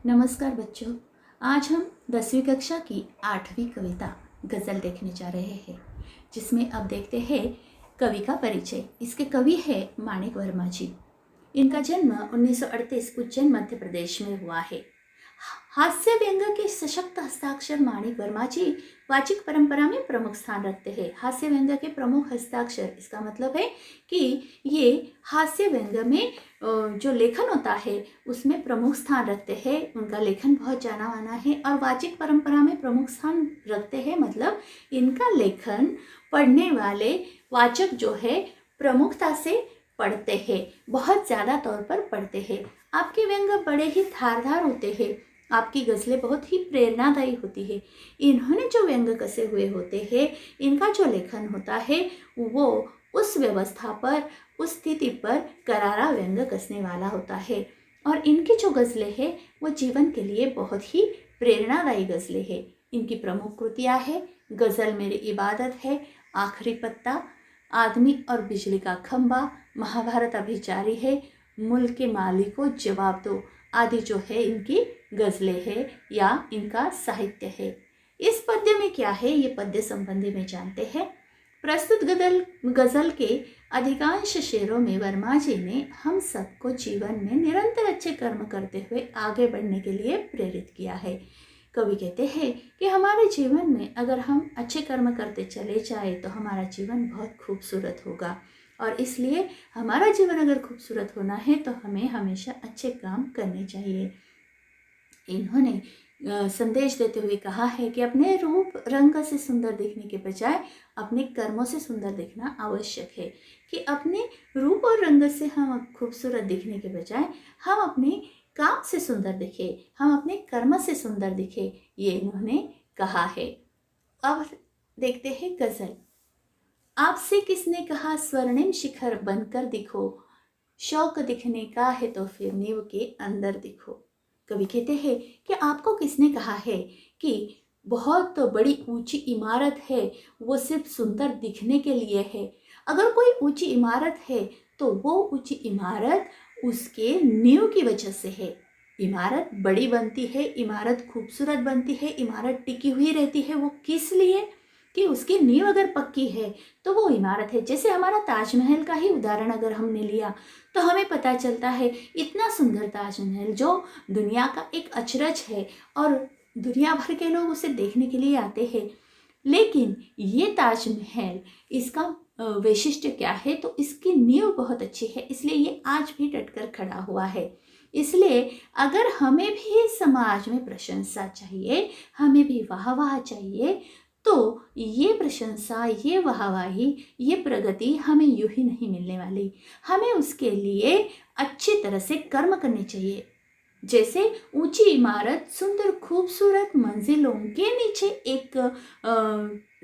नमस्कार बच्चों, आज हम 10वीं कक्षा की 8वीं कविता गज़ल देखने जा रहे हैं, जिसमें अब देखते हैं कवि का परिचय। इसके कवि है माणिक वर्मा जी। इनका जन्म 1938 उज्जैन मध्य प्रदेश में हुआ है। हास्य व्यंग के सशक्त हस्ताक्षर माणिक वर्मा जी वाचिक परंपरा में प्रमुख स्थान रखते हैं। हास्य व्यंग के प्रमुख हस्ताक्षर, इसका मतलब है कि ये हास्य व्यंग में जो लेखन होता है उसमें प्रमुख स्थान रखते हैं। उनका लेखन बहुत जाना माना है और वाचिक परंपरा में प्रमुख स्थान रखते हैं, मतलब इनका लेखन पढ़ने वाले वाचक जो है प्रमुखता से पढ़ते हैं, बहुत ज़्यादा तौर पर पढ़ते हैं। आपके व्यंग बड़े ही धारदार होते हैं, आपकी गज़लें बहुत ही प्रेरणादायी होती है। इन्होंने जो व्यंग कसे हुए होते हैं, इनका जो लेखन होता है वो उस व्यवस्था पर, उस स्थिति पर करारा व्यंग कसने वाला होता है। और इनकी जो गज़लें हैं वो जीवन के लिए बहुत ही प्रेरणादायी गज़लें हैं। इनकी प्रमुख कृतियाँ हैं गज़ल मेरी इबादत है, आखिरी पत्ता, आदमी और बिजली का खंबा, महाभारत अभी जारी है, मुल्क के मालिक को जवाब दो आदि जो है इनकी गज़लें है या इनका साहित्य है। इस पद्य में क्या है ये पद्य संबंधी में जानते हैं। प्रस्तुत गज़ल के अधिकांश शेरों में वर्मा जी ने हम सबको जीवन में निरंतर अच्छे कर्म करते हुए आगे बढ़ने के लिए प्रेरित किया है। कवि कहते हैं कि हमारे जीवन में अगर हम अच्छे कर्म करते चले जाए तो हमारा जीवन बहुत खूबसूरत होगा, और इसलिए हमारा जीवन अगर खूबसूरत होना है तो हमें हमेशा अच्छे काम करने चाहिए। इन्होंने संदेश देते हुए कहा है कि अपने रूप रंग से सुंदर दिखने के बजाय अपने कर्मों से सुंदर दिखना आवश्यक है, कि अपने रूप और रंग से हम खूबसूरत दिखने के बजाय हम अपने काम से सुंदर दिखे, हम अपने कर्म से सुंदर दिखे, ये इन्होंने कहा है। अब देखते हैं गज़ल। आपसे किसने कहा स्वर्णिम शिखर बनकर दिखो, शौक दिखने का है तो फिर नींव के अंदर दिखो। कवि कहते हैं कि आपको किसने कहा है कि बहुत बड़ी ऊंची इमारत है वो सिर्फ सुंदर दिखने के लिए है। अगर कोई ऊंची इमारत है तो वो ऊंची इमारत उसके नींव की वजह से है। इमारत बड़ी बनती है, इमारत खूबसूरत बनती है, इमारत टिकी हुई रहती है, वो किस लिए? कि उसकी नींव अगर पक्की है तो वो इमारत है। जैसे हमारा ताजमहल का ही उदाहरण अगर हमने लिया तो हमें पता चलता है इतना सुंदर ताजमहल जो दुनिया का एक अचरज है और दुनिया भर के लोग उसे देखने के लिए आते हैं। लेकिन ये ताजमहल, इसका वैशिष्ट्य क्या है? तो इसकी नींव बहुत अच्छी है, इसलिए ये आज भी डटकर खड़ा हुआ है। इसलिए अगर हमें भी समाज में प्रशंसा चाहिए, हमें भी वाहवाह चाहिए, तो ये प्रशंसा, ये वाहवाही, ये प्रगति हमें यूं ही नहीं मिलने वाली। हमें उसके लिए अच्छी तरह से कर्म करने चाहिए। जैसे ऊंची इमारत सुंदर खूबसूरत मंजिलों के नीचे एक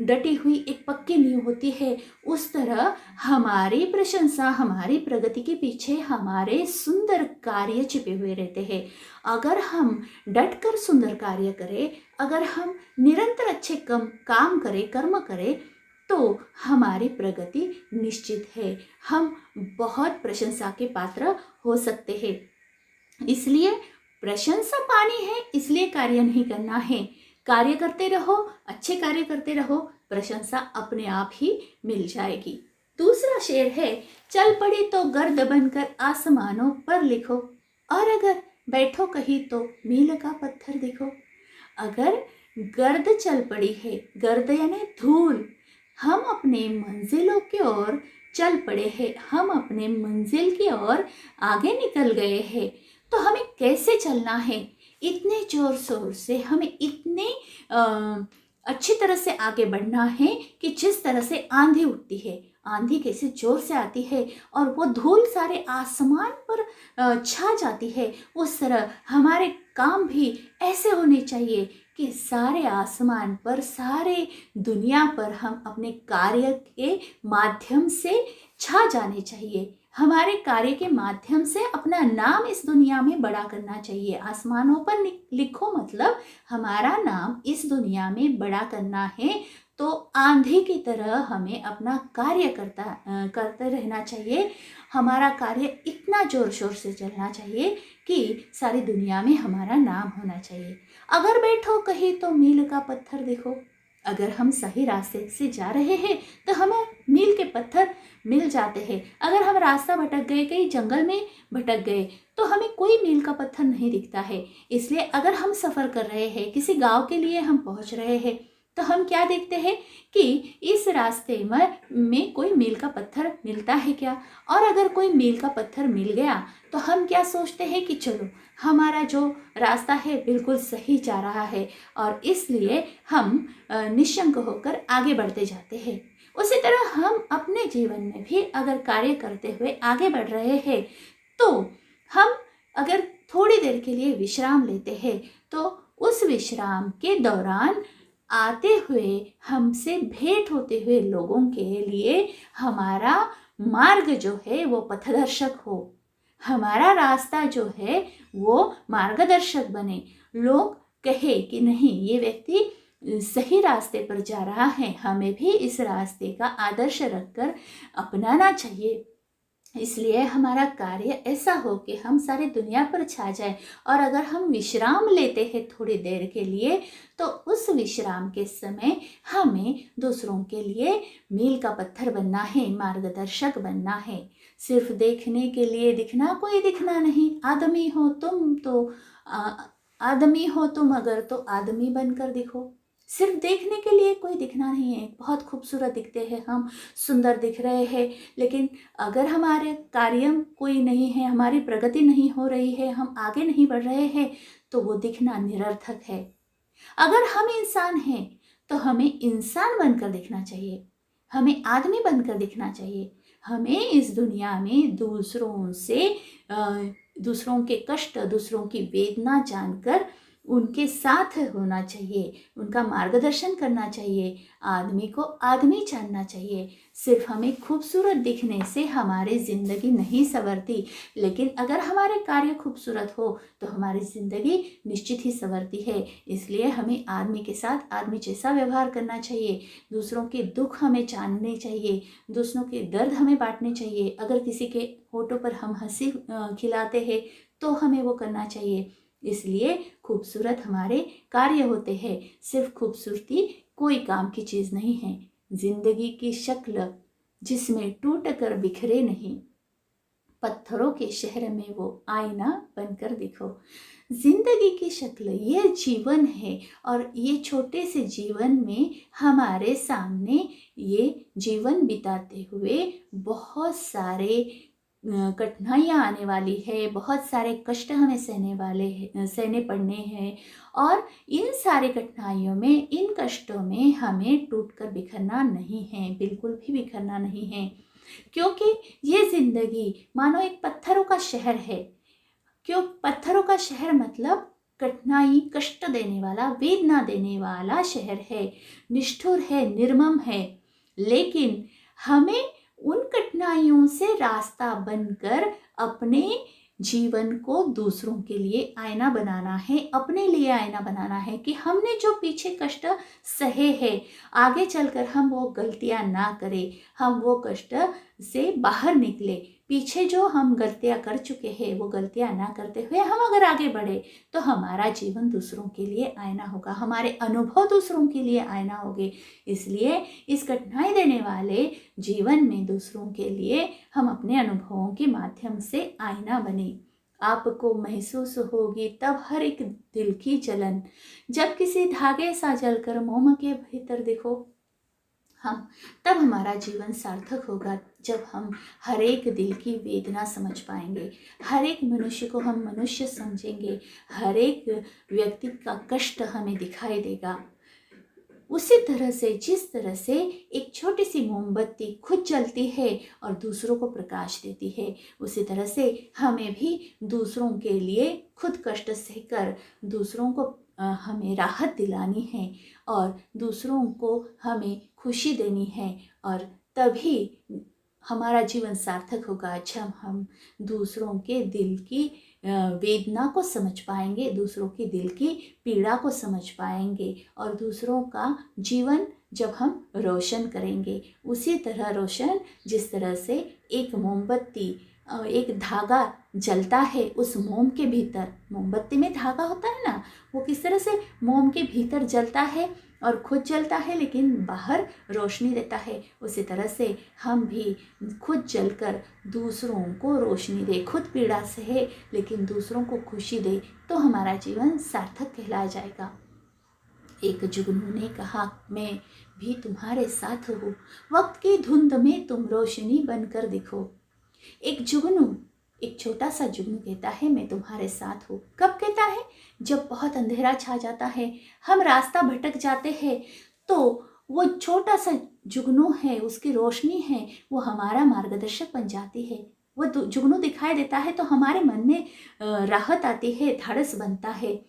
डटी हुई एक पक्की नींव होती है, उस तरह हमारी प्रशंसा, हमारी प्रगति के पीछे हमारे सुंदर कार्य छिपे हुए रहते हैं। अगर हम डटकर सुंदर कार्य करें, अगर हम निरंतर अच्छे काम करें, कर्म करें, तो हमारी प्रगति निश्चित है। हम बहुत प्रशंसा के पात्र हो सकते हैं। इसलिए प्रशंसा पानी है, इसलिए कार्य नहीं करना है। कार्य करते रहो, अच्छे कार्य करते रहो, प्रशंसा अपने आप ही मिल जाएगी। दूसरा शेर है, चल पड़ी तो गर्द बनकर आसमानों पर लिखो, और अगर बैठो कहीं तो मील का पत्थर दिखो। अगर गर्द चल पड़ी है, गर्द यानी धूल, हम अपने मंजिलों की ओर चल पड़े हैं, हम अपने मंजिल की ओर आगे निकल गए हैं, तो हमें कैसे चलना है? इतने जोर शोर से हमें इतने अच्छी तरह से आगे बढ़ना है कि जिस तरह से आंधी उठती है, आंधी कैसे जोर से आती है और वो धूल सारे आसमान पर छा जाती है, उस तरह हमारे काम भी ऐसे होने चाहिए कि सारे आसमान पर, सारे दुनिया पर हम अपने कार्य के माध्यम से छा जाने चाहिए। हमारे कार्य के माध्यम से अपना नाम इस दुनिया में बड़ा करना चाहिए। आसमानों पर लिखो मतलब हमारा नाम इस दुनिया में बड़ा करना है, तो आंधी की तरह हमें अपना कार्य करते रहना चाहिए। हमारा कार्य इतना ज़ोर शोर से चलना चाहिए कि सारी दुनिया में हमारा नाम होना चाहिए। अगर बैठो कहीं तो मील का पत्थर देखो। अगर हम सही रास्ते से जा रहे हैं तो हमें मील के पत्थर मिल जाते हैं। अगर हम रास्ता भटक गए, कहीं जंगल में भटक गए, तो हमें कोई मील का पत्थर नहीं दिखता है। इसलिए अगर हम सफ़र कर रहे हैं, किसी गांव के लिए हम पहुंच रहे हैं, तो हम क्या देखते हैं कि इस रास्ते में कोई मील का पत्थर मिलता है क्या। और अगर कोई मील का पत्थर मिल गया तो हम क्या सोचते हैं कि चलो हमारा जो रास्ता है बिल्कुल सही जा रहा है, और इसलिए हम निश्चिंत होकर आगे बढ़ते जाते हैं। उसी तरह हम अपने जीवन में भी अगर कार्य करते हुए आगे बढ़ रहे हैं तो हम अगर थोड़ी देर के लिए विश्राम लेते हैं तो उस विश्राम के दौरान आते हुए हमसे भेंट होते हुए लोगों के लिए हमारा मार्ग जो है वो पथदर्शक हो, हमारा रास्ता जो है वो मार्गदर्शक बने। लोग कहे कि नहीं, ये व्यक्ति सही रास्ते पर जा रहा है, हमें भी इस रास्ते का आदर्श रखकर अपनाना चाहिए। इसलिए हमारा कार्य ऐसा हो कि हम सारी दुनिया पर छा जाए। और अगर हम विश्राम लेते हैं थोड़ी देर के लिए तो उस विश्राम के समय हमें दूसरों के लिए मील का पत्थर बनना है, मार्गदर्शक बनना है। सिर्फ देखने के लिए दिखना, कोई दिखना नहीं। आदमी हो तुम तो आदमी हो तुम अगर तो आदमी बनकर दिखो। सिर्फ देखने के लिए कोई दिखना नहीं है। बहुत खूबसूरत दिखते हैं हम, सुंदर दिख रहे हैं, लेकिन अगर हमारे कार्य कोई नहीं है, हमारी प्रगति नहीं हो रही है, हम आगे नहीं बढ़ रहे हैं, तो वो दिखना निरर्थक है। अगर हम इंसान हैं तो हमें इंसान बनकर दिखना चाहिए, हमें आदमी बनकर दिखना चाहिए। हमें इस दुनिया में दूसरों के कष्ट, दूसरों की वेदना जानकर उनके साथ होना चाहिए, उनका मार्गदर्शन करना चाहिए। आदमी को आदमी जानना चाहिए। सिर्फ हमें खूबसूरत दिखने से हमारी ज़िंदगी नहीं संवरती, लेकिन अगर हमारे कार्य खूबसूरत हो तो हमारी ज़िंदगी निश्चित ही संवरती है। इसलिए हमें आदमी के साथ आदमी जैसा व्यवहार करना चाहिए। दूसरों के दुख हमें जानने चाहिए, दूसरों के दर्द हमें बांटने चाहिए। अगर किसी के होठों पर हम हंसी खिलाते हैं तो हमें वो करना चाहिए। इसलिए खूबसूरत हमारे कार्य होते हैं। सिर्फ खूबसूरती कोई काम की चीज़ नहीं है। जिंदगी की शक्ल जिसमें टूट कर बिखरे नहीं, पत्थरों के शहर में वो आईना बनकर दिखो। जिंदगी की शक्ल ये जीवन है, और ये छोटे से जीवन में हमारे सामने ये जीवन बिताते हुए बहुत सारे कठिनाइयाँ आने वाली है, बहुत सारे कष्ट हमें सहने पड़ने हैं। और इन सारे कठिनाइयों में, इन कष्टों में हमें टूटकर बिखरना नहीं है, बिल्कुल भी बिखरना नहीं है। क्योंकि ये जिंदगी मानो एक पत्थरों का शहर है। क्यों पत्थरों का शहर? मतलब कठिनाई, कष्ट देने वाला, वेदना देने वाला शहर है, निष्ठुर है, निर्मम है। लेकिन हमें उन कठिनाइयों से रास्ता बनकर अपने जीवन को दूसरों के लिए आईना बनाना है, अपने लिए आईना बनाना है कि हमने जो पीछे कष्ट सहे हैं, आगे चलकर हम वो गलतियां ना करें, हम वो कष्ट से बाहर निकले। पीछे जो हम गलतियां कर चुके हैं वो गलतियां ना करते हुए हम अगर आगे बढ़े तो हमारा जीवन दूसरों के लिए आईना होगा, हमारे अनुभव दूसरों के लिए आईना होंगे। इसलिए इस कठिनाई देने वाले जीवन में दूसरों के लिए हम अपने अनुभवों के माध्यम से आईना बने। आपको महसूस होगी तब हर एक दिल की जलन, जब किसी धागे सा जलकर मोम के भीतर देखो। हम तब हमारा जीवन सार्थक होगा, जब हम हर एक दिल की वेदना समझ पाएंगे, हर एक मनुष्य को हम मनुष्य समझेंगे, हर एक व्यक्ति का कष्ट हमें दिखाई देगा। उसी तरह से जिस तरह से एक छोटी सी मोमबत्ती खुद जलती है और दूसरों को प्रकाश देती है, उसी तरह से हमें भी दूसरों के लिए खुद कष्ट सहकर दूसरों को हमें राहत दिलानी है, और दूसरों को हमें खुशी देनी है। और तभी हमारा जीवन सार्थक होगा जब हम दूसरों के दिल की वेदना को समझ पाएंगे, दूसरों की दिल की पीड़ा को समझ पाएंगे, और दूसरों का जीवन जब हम रोशन करेंगे। उसी तरह रोशन जिस तरह से एक मोमबत्ती एक धागा जलता है उस मोम के भीतर, मोमबत्ती में धागा होता है ना, वो किस तरह से मोम के भीतर जलता है और खुद जलता है लेकिन बाहर रोशनी देता है, उसी तरह से हम भी खुद जलकर दूसरों को रोशनी दे, खुद पीड़ा सहे लेकिन दूसरों को खुशी दे, तो हमारा जीवन सार्थक कहलाया जाएगा। एक जुगनू ने कहा, मैं भी तुम्हारे साथ हूँ, वक्त की धुंध में तुम रोशनी बनकर दिखो। एक जुगनू, एक छोटा सा जुगनू कहता है, मैं तुम्हारे साथ हूँ। कब कहता है? जब बहुत अंधेरा छा जाता है, हम रास्ता भटक जाते हैं, तो वो छोटा सा जुगनू है, उसकी रोशनी है, वो हमारा मार्गदर्शक बन जाती है। वो जुगनू दिखाई देता है तो हमारे मन में राहत आती है, धाड़स बनता है।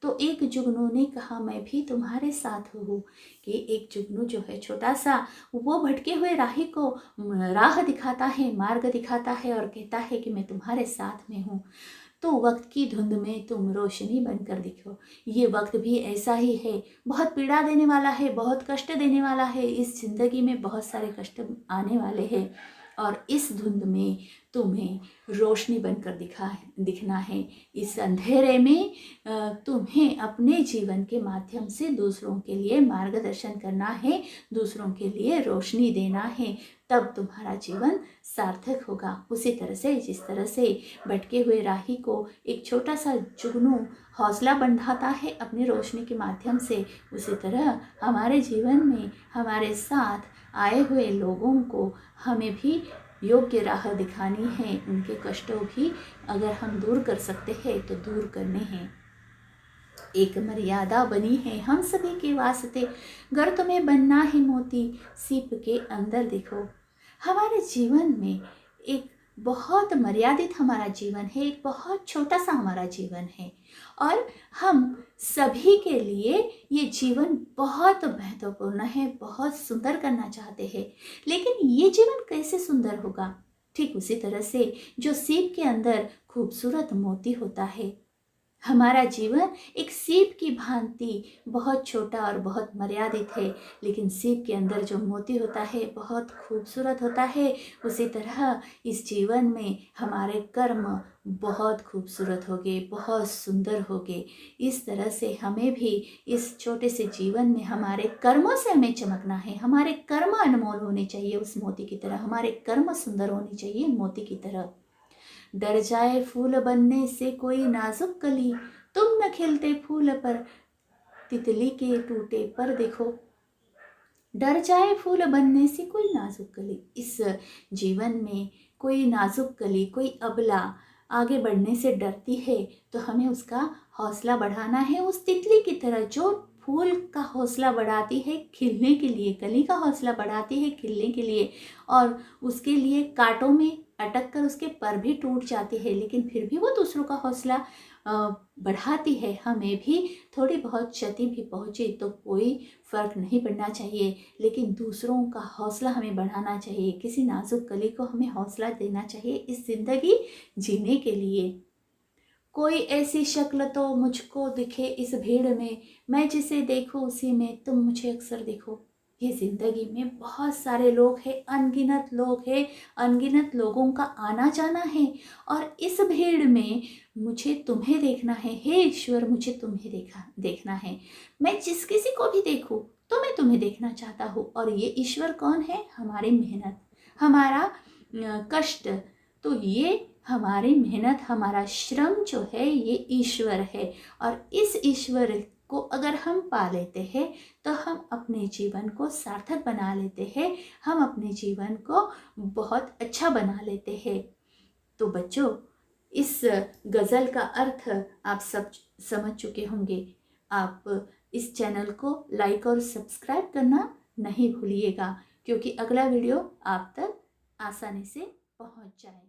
तो एक जुगनू ने कहा, मैं भी तुम्हारे साथ हूँ। कि एक जुगनू जो है छोटा सा, वो भटके हुए राही को राह दिखाता है, मार्ग दिखाता है और कहता है कि मैं तुम्हारे साथ में हूँ। तो वक्त की धुंध में तुम रोशनी बनकर दिखो। ये वक्त भी ऐसा ही है, बहुत पीड़ा देने वाला है, बहुत कष्ट देने वाला है। इस जिंदगी में बहुत सारे कष्ट आने वाले हैं और इस धुंध में तुम्हें रोशनी बनकर दिखना है। इस अंधेरे में तुम्हें अपने जीवन के माध्यम से दूसरों के लिए मार्गदर्शन करना है, दूसरों के लिए रोशनी देना है, तब तुम्हारा जीवन सार्थक होगा। उसी तरह से जिस तरह से भटके हुए राही को एक छोटा सा जुगनू हौसला बंधाता है अपनी रोशनी के माध्यम से, उसी तरह हमारे जीवन में हमारे साथ आए हुए लोगों को हमें भी योग्य राह दिखानी है। उनके कष्टों भी अगर हम दूर कर सकते हैं तो दूर करने हैं। एक मर्यादा बनी है हम सभी के वास्ते, गर तुम्हें बनना है मोती, सीप के अंदर देखो। हमारे जीवन में एक बहुत मर्यादित हमारा जीवन है, एक बहुत छोटा सा हमारा जीवन है और हम सभी के लिए ये जीवन बहुत महत्वपूर्ण है, बहुत सुंदर करना चाहते हैं। लेकिन ये जीवन कैसे सुंदर होगा? ठीक उसी तरह से जो सीप के अंदर खूबसूरत मोती होता है। हमारा जीवन एक सीप की भांति बहुत छोटा और बहुत मर्यादित है, लेकिन सीप के अंदर जो मोती होता है बहुत खूबसूरत होता है। उसी तरह इस जीवन में हमारे कर्म बहुत खूबसूरत होंगे, बहुत सुंदर होंगे। इस तरह से हमें भी इस छोटे से जीवन में हमारे कर्मों से हमें चमकना है। हमारे कर्म अनमोल होने चाहिए उस मोती की तरह, हमारे कर्म सुंदर होने चाहिए मोती की तरह। डर जाए फूल बनने से कोई नाजुक कली, तुम न खिलते फूल पर, तितली के टूटे पर देखो। डर जाए फूल बनने से कोई नाजुक कली, इस जीवन में कोई नाजुक कली, कोई अबला आगे बढ़ने से डरती है तो हमें उसका हौसला बढ़ाना है, उस तितली की तरह जो फूल का हौसला बढ़ाती है खिलने के लिए, कली का हौसला बढ़ाती है खिलने के लिए, और उसके लिए कांटों में अटक कर उसके पर भी टूट जाते हैं, लेकिन फिर भी वो दूसरों का हौसला बढ़ाती है। हमें भी थोड़ी बहुत क्षति भी पहुँचे तो कोई फ़र्क नहीं पड़ना चाहिए, लेकिन दूसरों का हौसला हमें बढ़ाना चाहिए। किसी नाजुक कली को हमें हौसला देना चाहिए इस ज़िंदगी जीने के लिए। कोई ऐसी शक्ल तो मुझको दिखे इस भीड़ में, मैं जिसे देखूं उसी में तुम मुझे अक्सर देखो। ये ज़िंदगी में बहुत सारे लोग हैं, अनगिनत लोग हैं, अनगिनत लोगों का आना जाना है और इस भीड़ में मुझे तुम्हें देखना है। हे ईश्वर, मुझे तुम्हें देखना है। मैं जिस किसी को भी देखूं तो मैं तुम्हें देखना चाहता हूँ। और ये ईश्वर कौन है? हमारी मेहनत, हमारा कष्ट। तो ये हमारी मेहनत, हमारा श्रम जो है ये ईश्वर है, और इस ईश्वर को अगर हम पा लेते हैं तो हम अपने जीवन को सार्थक बना लेते हैं, हम अपने जीवन को बहुत अच्छा बना लेते हैं। तो बच्चों, इस गज़ल का अर्थ आप सब समझ चुके होंगे। आप इस चैनल को लाइक और सब्सक्राइब करना नहीं भूलिएगा, क्योंकि अगला वीडियो आप तक आसानी से पहुंच जाए।